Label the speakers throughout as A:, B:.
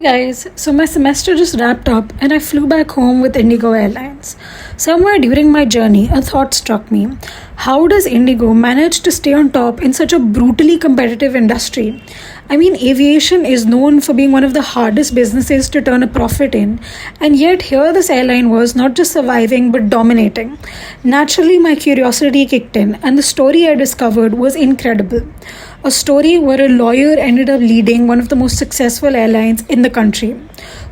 A: Guys, so my semester just wrapped up and I flew back home with Indigo Airlines. Somewhere during my journey, a thought struck me. How does Indigo manage to stay on top in such a brutally competitive industry? I mean, aviation is known for being one of the hardest businesses to turn a profit in, and yet here this airline was not just surviving but dominating. Naturally, my curiosity kicked in, and the story I discovered was incredible. A story where a lawyer ended up leading one of the most successful airlines in the country.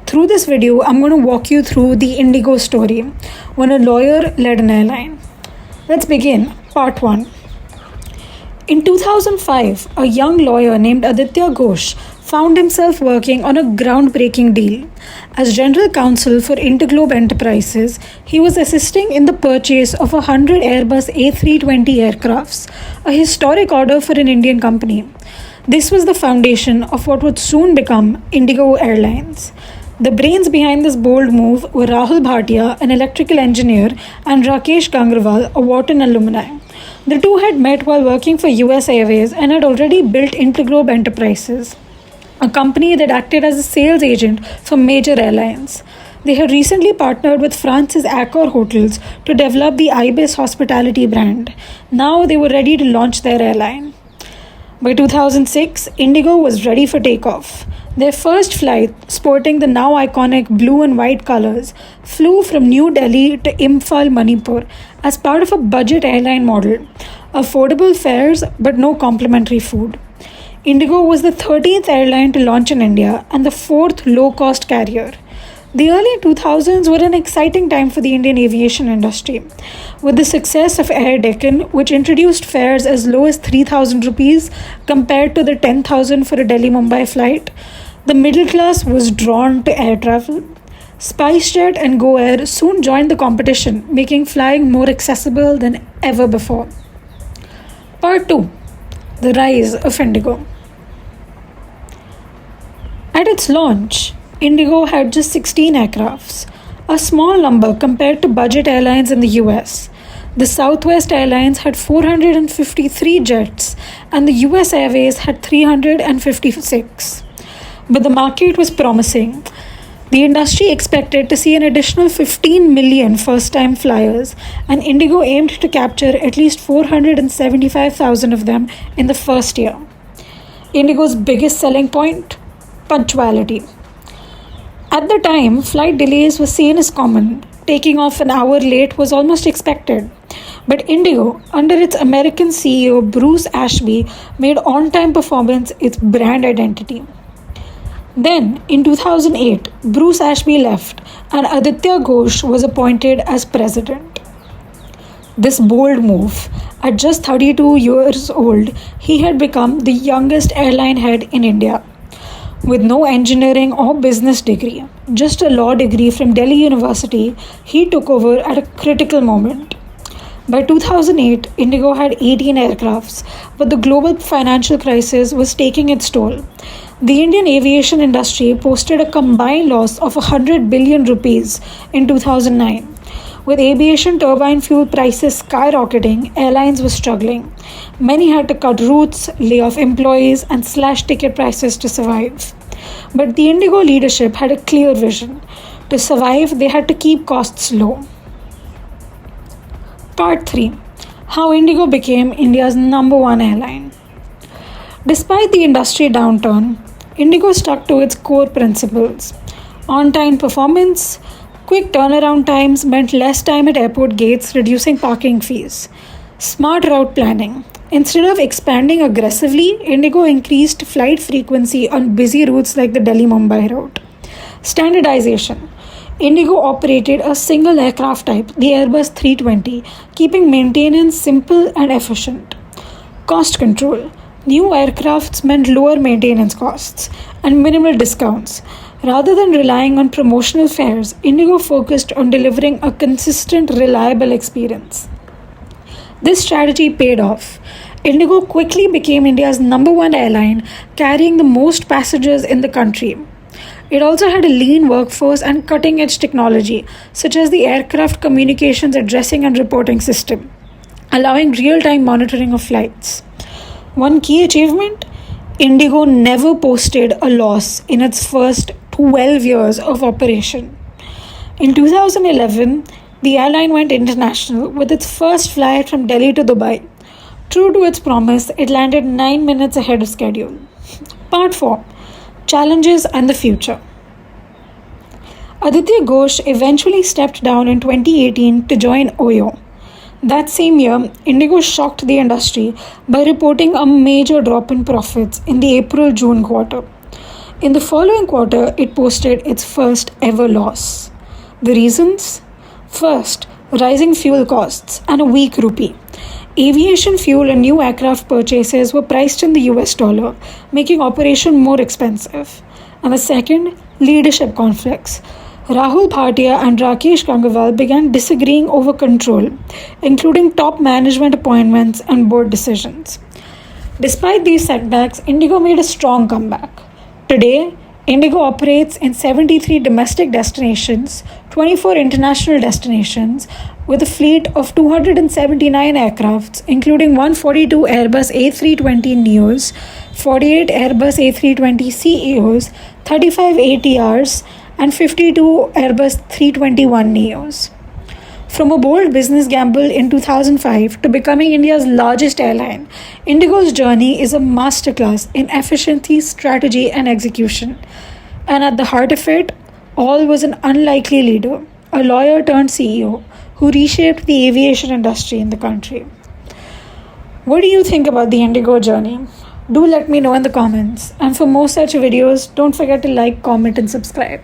A: Through this video, I'm going to walk you through the Indigo story when a lawyer led an airline. Let's begin. Part 1. In 2005, a young lawyer named Aditya Ghosh found himself working on a groundbreaking deal. As general counsel for Indigo Enterprises, he was assisting in the purchase of 100 Airbus A320 aircrafts, a historic order for an Indian company. This was the foundation of what would soon become Indigo Airlines. The brains behind this bold move were Rahul Bhatia, an electrical engineer, and Rakesh Gangrawal, a Wharton alumni. The two had met while working for US Airways and had already built Interglobe Enterprises, a company that acted as a sales agent for major airlines. They had recently partnered with France's Accor Hotels to develop the Ibis Hospitality brand. Now they were ready to launch their airline. By 2006, Indigo was ready for takeoff. Their first flight, sporting the now iconic blue and white colors, flew from New Delhi to Imphal, Manipur as part of a budget airline model. Affordable fares but no complimentary food. Indigo was the 13th airline to launch in India and the 4th low-cost carrier. The early 2000s were an exciting time for the Indian aviation industry. With the success of Air Deccan, which introduced fares as low as 3,000 rupees compared to the 10,000 for a Delhi-Mumbai flight, the middle class was drawn to air travel. SpiceJet and Go Air soon joined the competition, making flying more accessible than ever before. Part 2. The rise of Indigo. At its launch, Indigo had just 16 aircrafts, a small number compared to budget airlines in the US. The Southwest Airlines had 453 jets and the US Airways had 356. But the market was promising. The industry expected to see an additional 15 million first-time flyers, and Indigo aimed to capture at least 475,000 of them in the first year. Indigo's biggest selling point? Punctuality. At the time, flight delays were seen as common. Taking off an hour late was almost expected. But Indigo, under its American CEO Bruce Ashby, made on-time performance its brand identity. Then, in 2008, Bruce Ashby left and Aditya Ghosh was appointed as president. This bold move, at just 32 years old, he had become the youngest airline head in India. With no engineering or business degree, just a law degree from Delhi University, he took over at a critical moment. By 2008, Indigo had 18 aircrafts, but the global financial crisis was taking its toll. The Indian aviation industry posted a combined loss of 100 billion rupees in 2009. With aviation turbine fuel prices skyrocketing, airlines were struggling. Many had to cut routes, lay off employees, and slash ticket prices to survive. But the Indigo leadership had a clear vision. To survive, they had to keep costs low. Part 3. How Indigo became India's #1 airline. Despite the industry downturn, Indigo stuck to its core principles. On-time performance, quick turnaround times meant less time at airport gates, reducing parking fees. Smart route planning. Instead of expanding aggressively, Indigo increased flight frequency on busy routes like the Delhi-Mumbai route. Standardization. Indigo operated a single aircraft type, the Airbus A320, keeping maintenance simple and efficient. Cost control. New aircrafts meant lower maintenance costs and minimal discounts. Rather than relying on promotional fares, Indigo focused on delivering a consistent, reliable experience. This strategy paid off. Indigo quickly became India's #1 airline, carrying the most passengers in the country. It also had a lean workforce and cutting-edge technology, such as the aircraft communications addressing and reporting system, allowing real-time monitoring of flights. One key achievement? Indigo never posted a loss in its first 12 years of operation. In 2011, the airline went international with its first flight from Delhi to Dubai. True to its promise, it landed 9 minutes ahead of schedule. Part 4: Challenges and the Future. Aditya Ghosh eventually stepped down in 2018 to join OYO. That same year, Indigo shocked the industry by reporting a major drop in profits in the April-June quarter. In the following quarter, it posted its first ever loss. The reasons? First, rising fuel costs and a weak rupee. Aviation fuel and new aircraft purchases were priced in the US dollar, making operation more expensive. And the second, leadership conflicts. Rahul Bhatia and Rakesh Gangwal began disagreeing over control, including top management appointments and board decisions. Despite these setbacks, Indigo made a strong comeback. Today, Indigo operates in 73 domestic destinations, 24 international destinations, with a fleet of 279 aircrafts, including 142 Airbus A320neos, 48 Airbus A320ceos, 35 ATRs, and 52 Airbus 321neos. From a bold business gamble in 2005 to becoming India's largest airline, Indigo's journey is a masterclass in efficiency, strategy, and execution. And at the heart of it, all was an unlikely leader, a lawyer turned CEO, who reshaped the aviation industry in the country. What do you think about the Indigo journey? Do let me know in the comments. And for more such videos, don't forget to like, comment, and subscribe.